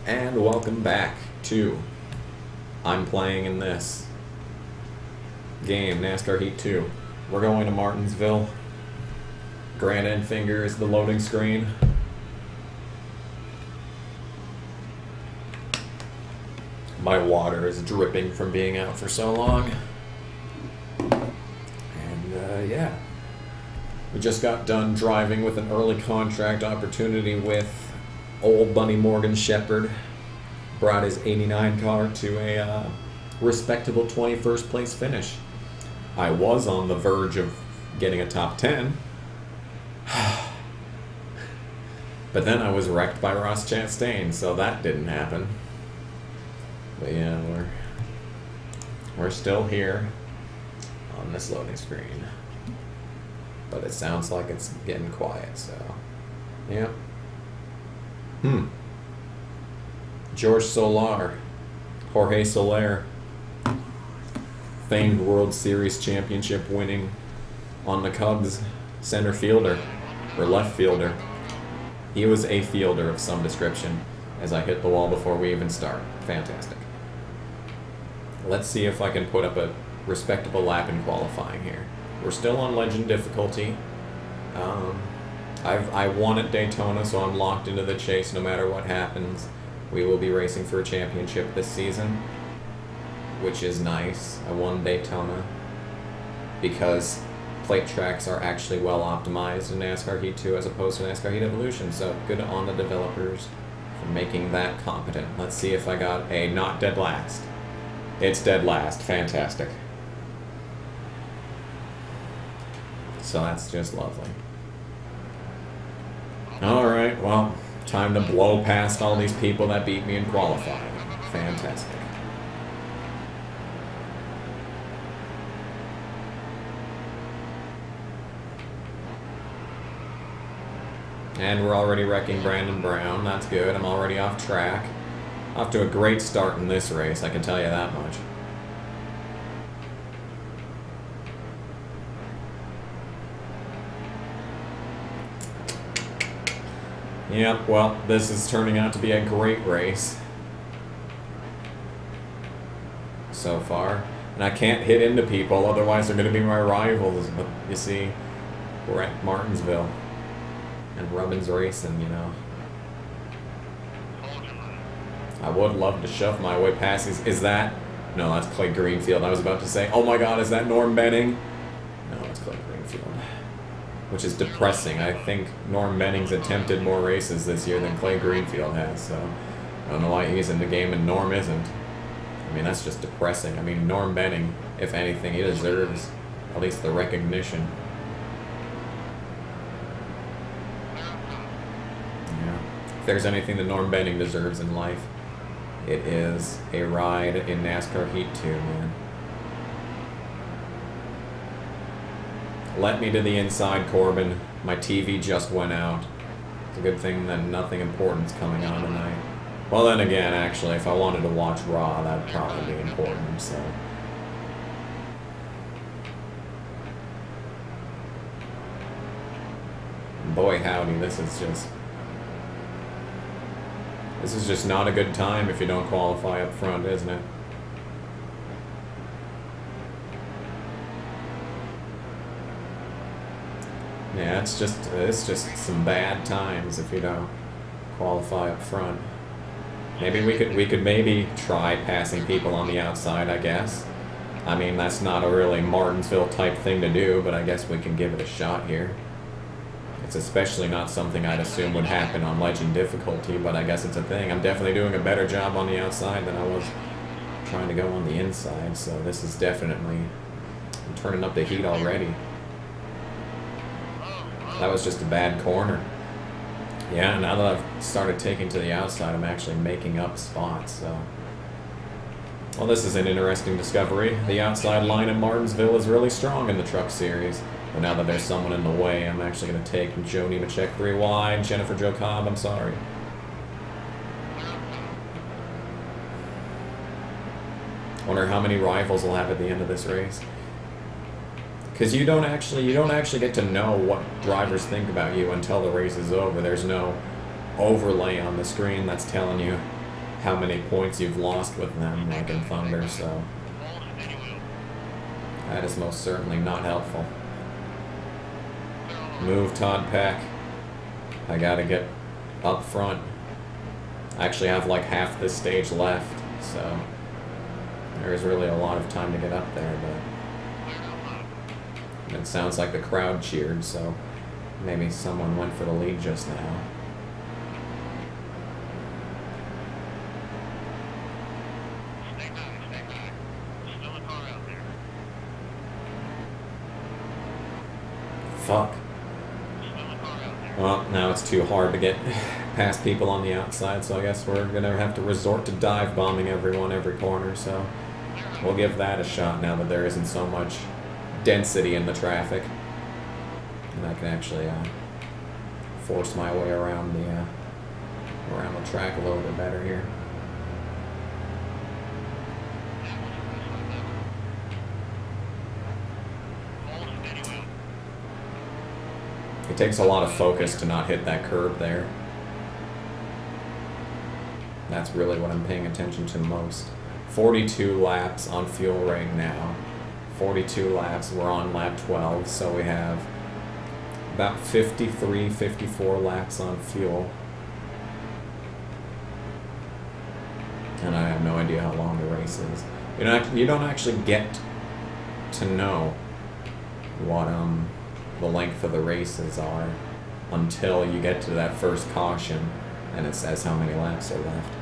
And welcome back to I'm playing in this game, NASCAR Heat 2. We're going to Martinsville. Granite finger is the loading screen. My water is dripping from being out for so long. And yeah. We just got done driving with an early contract opportunity with old Bunny Morgan Shepherd. Brought his 89 car to a respectable 21st place finish. I was on the verge of getting a top 10. But then I was wrecked by Ross Chastain, so that didn't happen. But yeah, we're still here on this loading screen. But it sounds like it's getting quiet, so yeah. Jorge Soler, famed World Series championship winning on the Cubs center fielder, or left fielder. He was a fielder of some description as I hit the wall before we even start. Fantastic. Let's see if I can put up a respectable lap in qualifying here. We're still on legend difficulty. I won at Daytona, so I'm locked into the chase no matter what happens. We will be racing for a championship this season, which is nice. I won Daytona because plate tracks are actually well optimized in NASCAR Heat 2 as opposed to NASCAR Heat Evolution, so good on the developers for making that competent. Let's see if I got a not dead last. It's dead last. Fantastic. So that's just lovely. Alright, well, time to blow past all these people that beat me in qualifying. Fantastic. And we're already wrecking Brandon Brown. That's good. I'm already off track. Off to a great start in this race, I can tell you that much. Yep, well, this is turning out to be a great race so far. And I can't hit into people, otherwise they're going to be my rivals. But you see, we're at Martinsville. And Rubbin's racing, you know. I would love to shove my way past these. Is that? No, that's Clay Greenfield. I was about to say, oh my god, is that Norm Benning? No, it's Clay Greenfield. Which is depressing. I think Norm Benning's attempted more races this year than Clay Greenfield has, so I don't know why he's in the game and Norm isn't. I mean, that's just depressing. I mean, Norm Benning, if anything, he deserves at least the recognition. Yeah. If there's anything that Norm Benning deserves in life, it is a ride in NASCAR Heat 2, man. Let me to the inside, Corbin. My TV just went out. It's a good thing that nothing important's coming on tonight. Well, then again, actually, if I wanted to watch Raw, that'd probably be important, so. Boy, howdy, this is just not a good time if you don't qualify up front, isn't it? Yeah, it's just some bad times if you don't qualify up front. Maybe we could maybe try passing people on the outside, I guess. I mean, that's not a really Martinsville type thing to do, but I guess we can give it a shot here. It's especially not something I'd assume would happen on legend difficulty, but I guess it's a thing. I'm definitely doing a better job on the outside than I was trying to go on the inside, so this is definitely, I'm turning up the heat already. That was just a bad corner. Yeah, now that I've started taking to the outside, I'm actually making up spots, so. Well, this is an interesting discovery. The outside line in Martinsville is really strong in the Truck Series. But now that there's someone in the way, I'm actually going to take Joe Nemechek 3 wide. Jennifer Jo Cobb, I'm sorry. Wonder how many rivals we'll have at the end of this race. Because you don't actually get to know what drivers think about you until the race is over. There's no overlay on the screen that's telling you how many points you've lost with them, like in Thunder, so that is most certainly not helpful. Move, Todd Peck. I gotta get up front. I actually have like half this stage left, so there's really a lot of time to get up there, but it sounds like the crowd cheered, so maybe someone went for the lead just now. Fuck. Well, now it's too hard to get past people on the outside, so I guess we're gonna have to resort to dive bombing everyone every corner, so we'll give that a shot now that there isn't so much density in the traffic. And I can actually force my way around the track a little bit better here. It takes a lot of focus to not hit that curb there. That's really what I'm paying attention to most. 42 laps on fuel right now. 42 laps, we're on lap 12, so we have about 53, 54 laps on fuel. And I have no idea how long the race is. You don't actually get to know what the length of the races are until you get to that first caution and it says how many laps are left.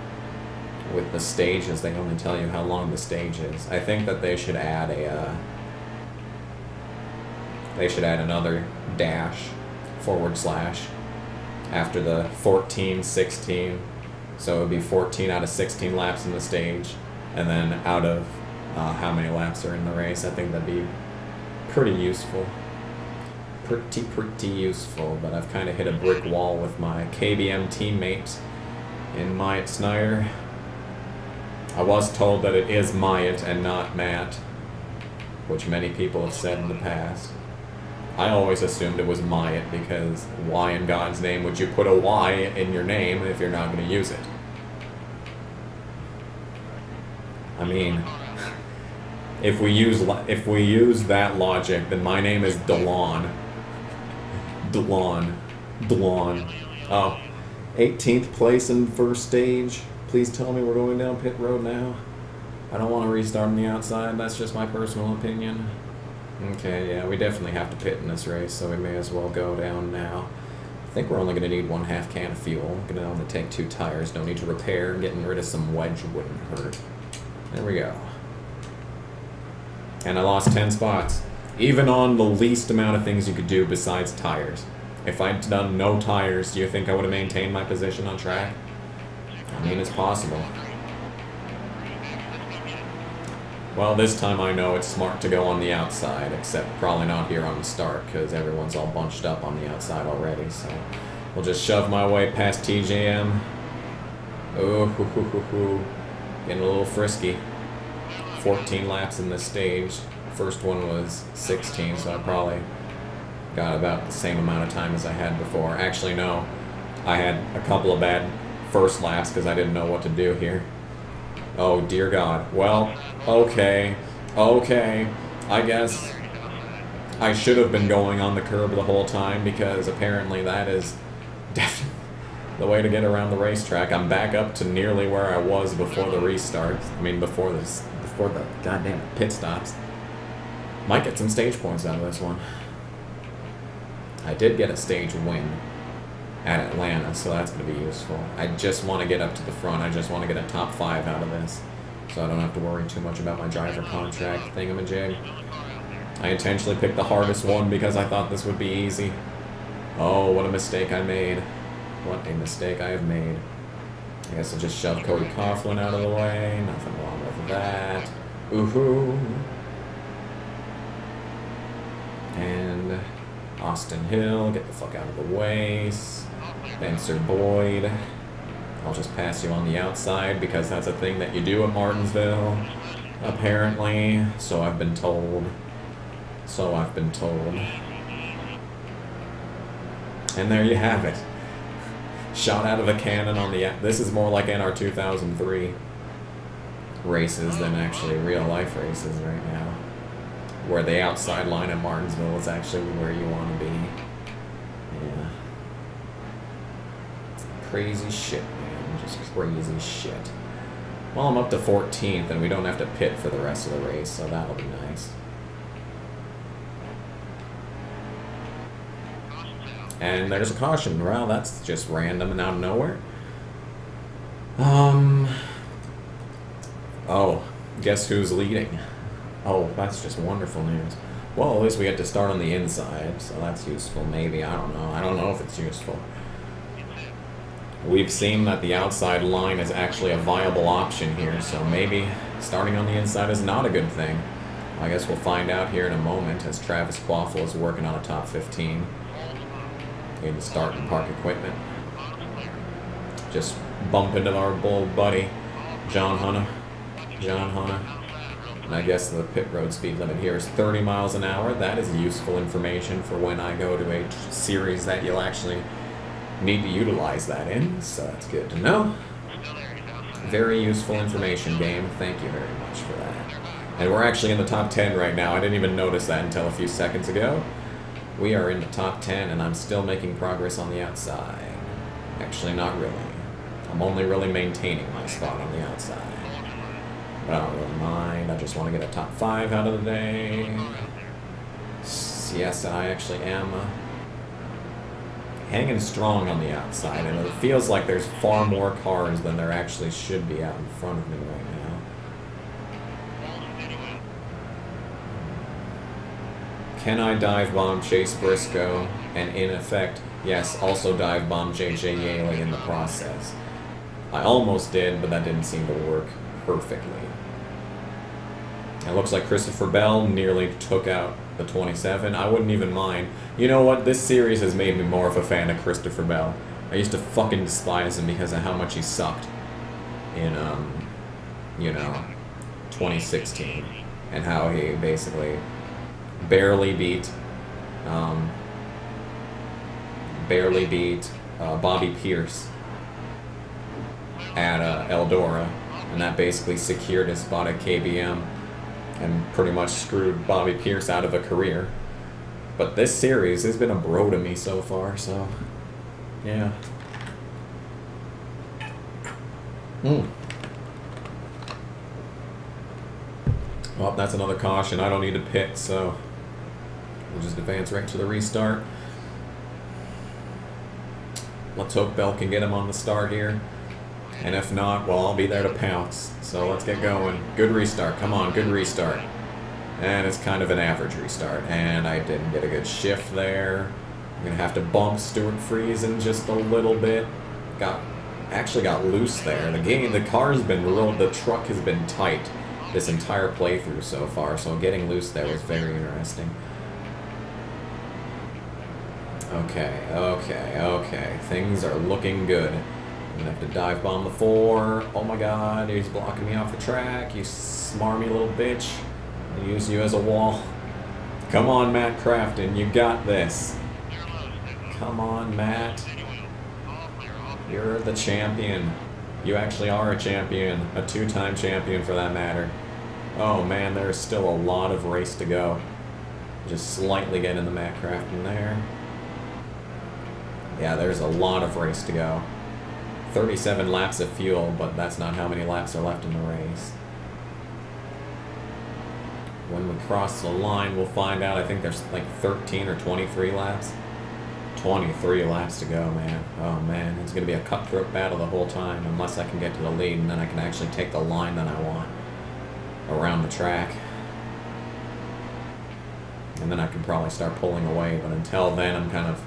With the stages, they only tell you how long the stage is. I think that they should add another dash / after the 14, 16. So it would be 14 out of 16 laps in the stage, and then out of how many laps are in the race. I think that'd be pretty useful. Pretty useful, but I've kind of hit a brick wall with my KBM teammate in Myatt Snyder. I was told that it is Myatt and not Matt, which many people have said in the past. I always assumed it was Myatt because why in God's name would you put a Y in your name if you're not going to use it? I mean, if we use that logic, then my name is DeLon. Oh, 18th place in first stage. Please tell me we're going down pit road now. I don't want to restart on the outside. That's just my personal opinion. Okay, yeah, we definitely have to pit in this race, so we may as well go down now. I think we're only going to need 1/2 can of fuel. Going to only take 2 tires. Don't need to repair. Getting rid of some wedge wouldn't hurt. There we go. And I lost 10 spots. Even on the least amount of things you could do besides tires. If I'd done no tires, do you think I would have maintained my position on track? I mean, it's possible. Well, this time I know it's smart to go on the outside, except probably not here on the start, because everyone's all bunched up on the outside already, so we'll just shove my way past TJM. Oh, getting a little frisky. 14 laps in this stage. First one was 16, so I probably got about the same amount of time as I had before. Actually, no. I had a couple of bad first laps because I didn't know what to do here. Oh, dear God. Well, okay. I guess I should have been going on the curb the whole time because apparently that is definitely the way to get around the racetrack. I'm back up to nearly where I was before the restart. I mean, before the goddamn pit stops. Might get some stage points out of this one. I did get a stage win at Atlanta, so that's going to be useful. I just want to get up to the front. I just want to get a top 5 out of this, so I don't have to worry too much about my driver contract thingamajig. I intentionally picked the hardest one because I thought this would be easy. Oh, what a mistake I made. What a mistake I have made. I guess I'll just shove Cody Coughlin out of the way. Nothing wrong with that. Ooh-hoo. And Austin Hill, get the fuck out of the way. Spencer Boyd. I'll just pass you on the outside because that's a thing that you do at Martinsville, apparently. So I've been told. And there you have it. Shot out of a cannon on the... This is more like NR 2003 races than actually real life races right now. Where the outside line at Martinsville is actually where you want to be. Yeah. Crazy shit, man. Just crazy shit. Well, I'm up to 14th, and we don't have to pit for the rest of the race, so that'll be nice. And there's a caution. Well, that's just random and out of nowhere. Oh, guess who's leading? Oh, that's just wonderful news. Well, at least we get to start on the inside, so that's useful. Maybe, I don't know. I don't know if it's useful. We've seen that the outside line is actually a viable option here, so maybe starting on the inside is not a good thing. I guess we'll find out here in a moment as Travis Quaffle is working on a top 15. In the start and park equipment. Just bump into our bold buddy, John Hunter. And I guess the pit road speed limit here is 30 miles an hour. That is useful information for when I go to a series that you'll actually need to utilize that in, so that's good to know. Very useful information, game. Thank you very much for that. And we're actually in the top 10 right now. I didn't even notice that until a few seconds ago. We are in the top 10, and I'm still making progress on the outside. Actually, not really. I'm only really maintaining my spot on the outside. But I don't really mind. I just want to get a top 5 out of the day. Yes, I actually am hanging strong on the outside, and it feels like there's far more cars than there actually should be out in front of me right now. Can I dive bomb Chase Briscoe, and in effect, yes, also dive bomb JJ Yaley in the process? I almost did, but that didn't seem to work perfectly. It looks like Christopher Bell nearly took out the 27. I wouldn't even mind. You know what? This series has made me more of a fan of Christopher Bell. I used to fucking despise him because of how much he sucked in, you know, 2016. And how he basically barely beat Bobby Pierce at Eldora, and that basically secured his spot at KBM and pretty much screwed Bobby Pierce out of a career. But this series has been a bro to me so far, so yeah. Well, that's another caution. I don't need to pit, so we'll just advance right to the restart. Let's hope Bell can get him on the start here. And if not, well, I'll be there to pounce. So let's get going. Good restart. Come on, good restart. And it's kind of an average restart. And I didn't get a good shift there. I'm going to have to bump Stuart Friesen just a little bit. Actually got loose there. The car's been real, the truck has been tight this entire playthrough so far, so getting loose there was very interesting. Okay. Things are looking good. I'm gonna have to dive bomb the 4. Oh my god, he's blocking me off the track. You smarmy little bitch. I'll use you as a wall. Come on, Matt Crafton, you got this. Come on, Matt. You're the champion. You actually are a champion. A 2-time champion for that matter. Oh man, there's still a lot of race to go. Just slightly getting the Matt Crafton there. Yeah, there's a lot of race to go. 37 laps of fuel, but that's not how many laps are left in the race. When we cross the line, we'll find out. I think there's like 13 or 23 laps. 23 laps to go, man. Oh man, it's going to be a cutthroat battle the whole time, unless I can get to the lead, and then I can actually take the line that I want around the track. And then I can probably start pulling away, but until then, I'm kind of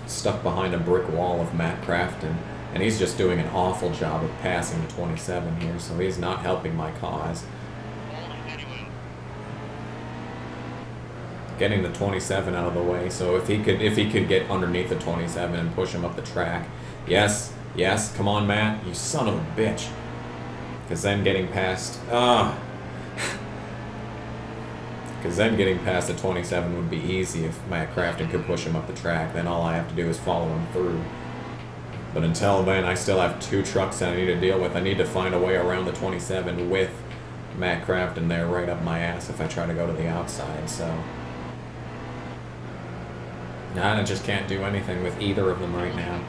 stuck behind a brick wall of Matt Crafton, and he's just doing an awful job of passing the 27 here, so he's not helping my cause. Getting the 27 out of the way, so if he could get underneath the 27 and push him up the track. Yes, come on, Matt, you son of a bitch. Because then getting past because then getting past the 27 would be easy if Matt Crafton could push him up the track. Then all I have to do is follow him through. But until then, I still have 2 trucks that I need to deal with. I need to find a way around the 27 with Matt Crafton there right up my ass if I try to go to the outside, so... I just can't do anything with either of them right now.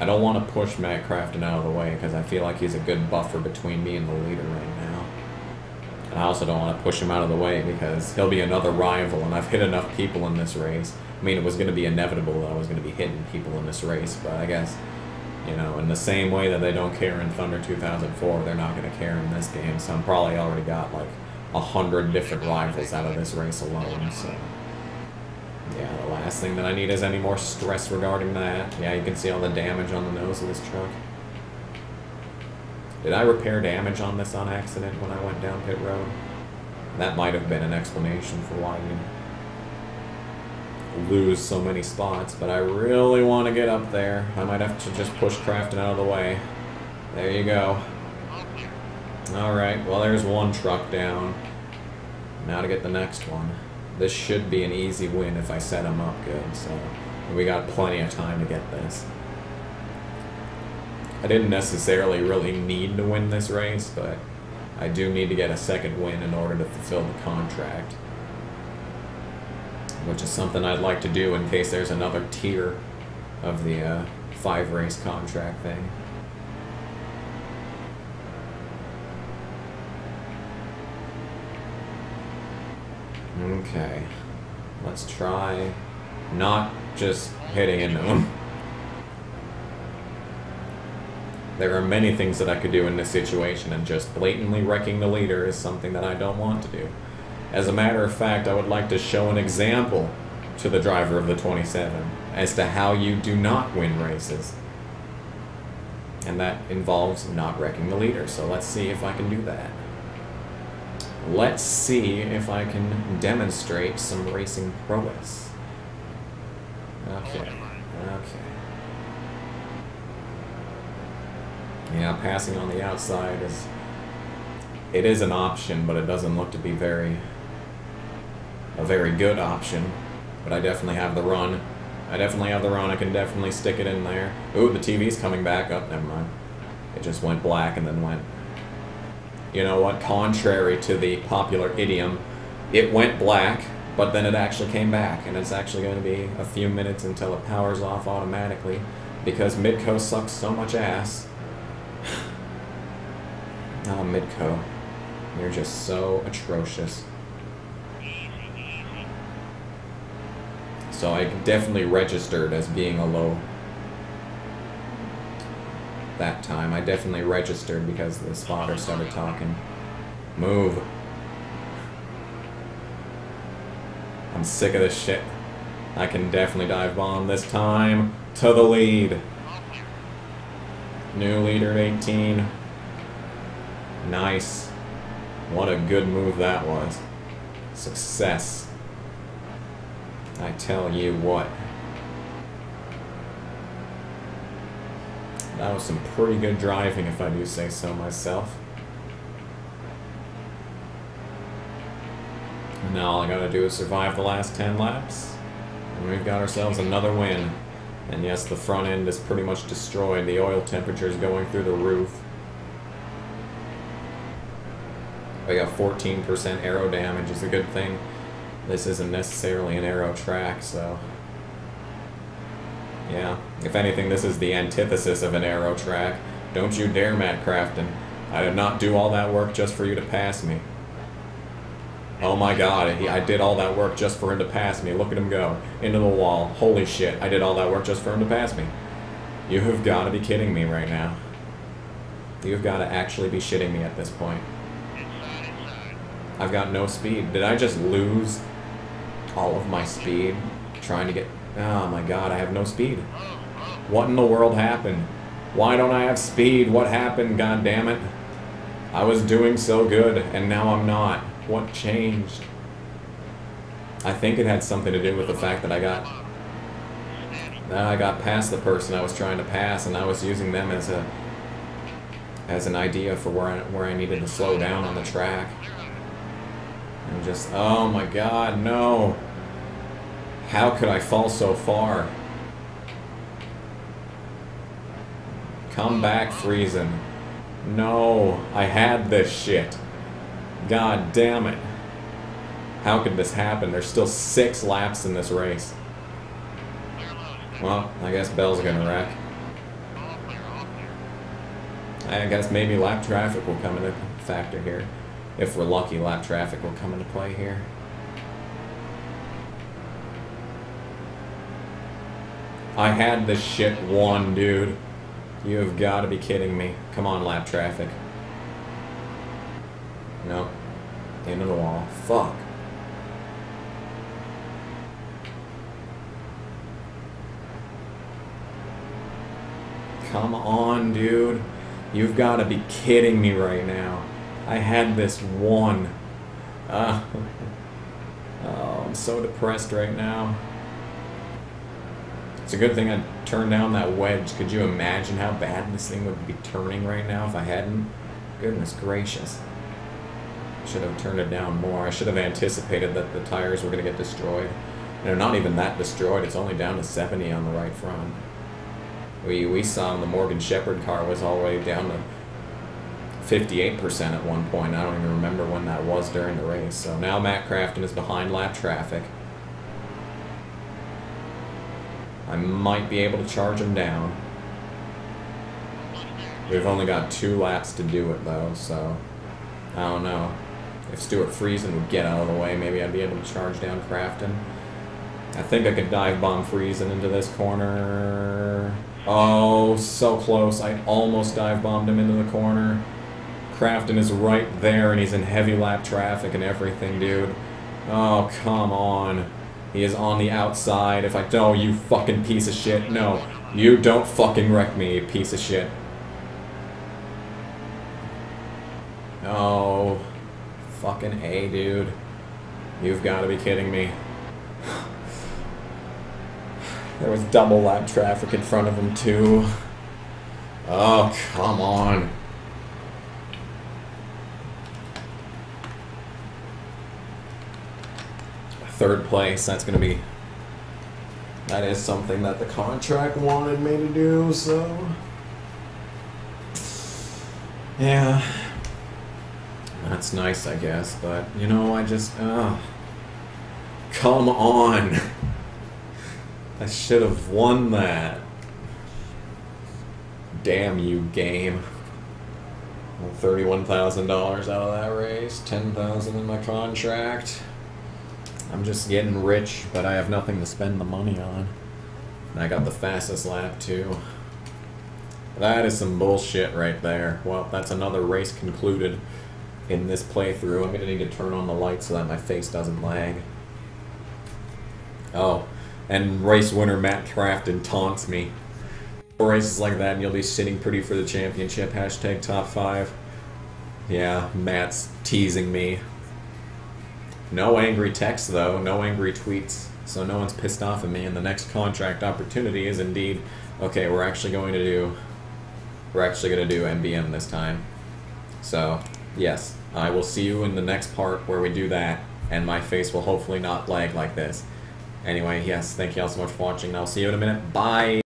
I don't want to push Matt Crafton out of the way because I feel like he's a good buffer between me and the leader right now. And I also don't want to push him out of the way because he'll be another rival, and I've hit enough people in this race. I mean, it was going to be inevitable that I was going to be hitting people in this race, but I guess, you know, in the same way that they don't care in Thunder 2004, they're not going to care in this game, so I'm probably already got like 100 different rivals out of this race alone, so... Yeah, the last thing that I need is any more stress regarding that. Yeah, you can see all the damage on the nose of this truck. Did I repair damage on this on accident when I went down pit road? That might have been an explanation for why you lose so many spots, but I really want to get up there. I might have to just push Crafton out of the way. There you go. Alright, well there's one truck down. Now to get the next one. This should be an easy win if I set him up good, so we got plenty of time to get this. I didn't necessarily really need to win this race, but I do need to get a second win in order to fulfill the contract. Which is something I'd like to do in case there's another tier of the 5-race contract thing. Okay, let's try not just hitting into them. There are many things that I could do in this situation, and just blatantly wrecking the leader is something that I don't want to do. As a matter of fact, I would like to show an example to the driver of the 27 as to how you do not win races. And that involves not wrecking the leader, so let's see if I can do that. Let's see if I can demonstrate some racing prowess. Okay. Yeah, passing on the outside is an option, but it doesn't look to be a very good option. But I definitely have the run. I can definitely stick it in there. Ooh, the TV's coming back up. Never mind. It just went black and then went... You know what? Contrary to the popular idiom, it went black, but then it actually came back, and it's actually going to be a few minutes until it powers off automatically, because Midco sucks so much ass. Oh, Midco. You're just so atrocious. So I definitely registered as being a low. That time, I definitely registered because the spotter started talking. Move. I'm sick of this shit. I can definitely dive bomb this time to the lead. New leader at 18. Nice. What a good move that was. Success. I tell you what. That was some pretty good driving, if I do say so myself. And now all I gotta do is survive the last 10 laps. And we've got ourselves another win. And yes, the front end is pretty much destroyed. The oil temperature is going through the roof. We got 14% aero damage, is a good thing. This isn't necessarily an aero track, so... Yeah, if anything, this is the antithesis of an aero track. Don't you dare, Matt Crafton. I did not do all that work just for you to pass me. Oh my god, I did all that work just for him to pass me. Look at him go. Into the wall. Holy shit, I did all that work just for him to pass me. You have got to be kidding me right now. You've got to actually be shitting me at this point. I've got no speed. Did I just lose all of my speed trying to get... Oh my god, I have no speed. What in the world happened? Why don't I have speed? What happened, god damn it? I was doing so good, and now I'm not. What changed? I think it had something to do with the fact that I got past the person I was trying to pass, and I was using them as an idea for where I needed to slow down on the track. And just, oh my god, no. How could I fall so far? Come back, Friesen. No, I had this shit. God damn it. How could this happen? There's still 6 laps in this race. Well, I guess Bell's gonna wreck. I guess maybe lap traffic will come into factor here. If we're lucky, lap traffic will come into play here. I had this shit won, dude. You have got to be kidding me. Come on, lap traffic. Nope. Into the wall. Fuck. Come on, dude. You've got to be kidding me right now. I had this won. Oh, I'm so depressed right now. It's a good thing I turned down that wedge. Could you imagine how bad this thing would be turning right now if I hadn't? Goodness gracious. I should have turned it down more. I should have anticipated that the tires were going to get destroyed. And they're not even that destroyed. It's only down to 70 on the right front. We saw the Morgan Shepherd car was all the way down to 58% at one point. I don't even remember when that was during the race. So now Matt Crafton is behind lap traffic. I might be able to charge him down. We've only got 2 laps to do it though, so I don't know. If Stuart Friesen would get out of the way, maybe I'd be able to charge down Crafton. I think I could dive bomb Friesen into this corner. Oh, so close. I almost dive bombed him into the corner. Crafton is right there and he's in heavy lap traffic and everything, dude. Oh, come on. He is on the outside. If I don't, you fucking piece of shit. No, you don't fucking wreck me, you piece of shit. Oh, fucking A, dude. You've got to be kidding me. There was double lap traffic in front of him, too. Oh, come on. Third place, that's going to be... That is something that the contract wanted me to do, so... Yeah. That's nice, I guess, but, you know, I just... Come on! I should have won that. Damn you, game. $31,000 out of that race, $10,000 in my contract. I'm just getting rich, but I have nothing to spend the money on. And I got the fastest lap, too. That is some bullshit right there. Well, that's another race concluded in this playthrough. I'm going to need to turn on the light so that my face doesn't lag. Oh, and race winner Matt Crafton taunts me. 4 races like that and you'll be sitting pretty for the championship. Hashtag top 5. Yeah, Matt's teasing me. No angry texts though, no angry tweets, so no one's pissed off at me, and the next contract opportunity is indeed, okay, we're actually going to do MBM this time. So, yes, I will see you in the next part where we do that, and my face will hopefully not lag like this. Anyway, yes, thank you all so much for watching, and I'll see you in a minute. Bye!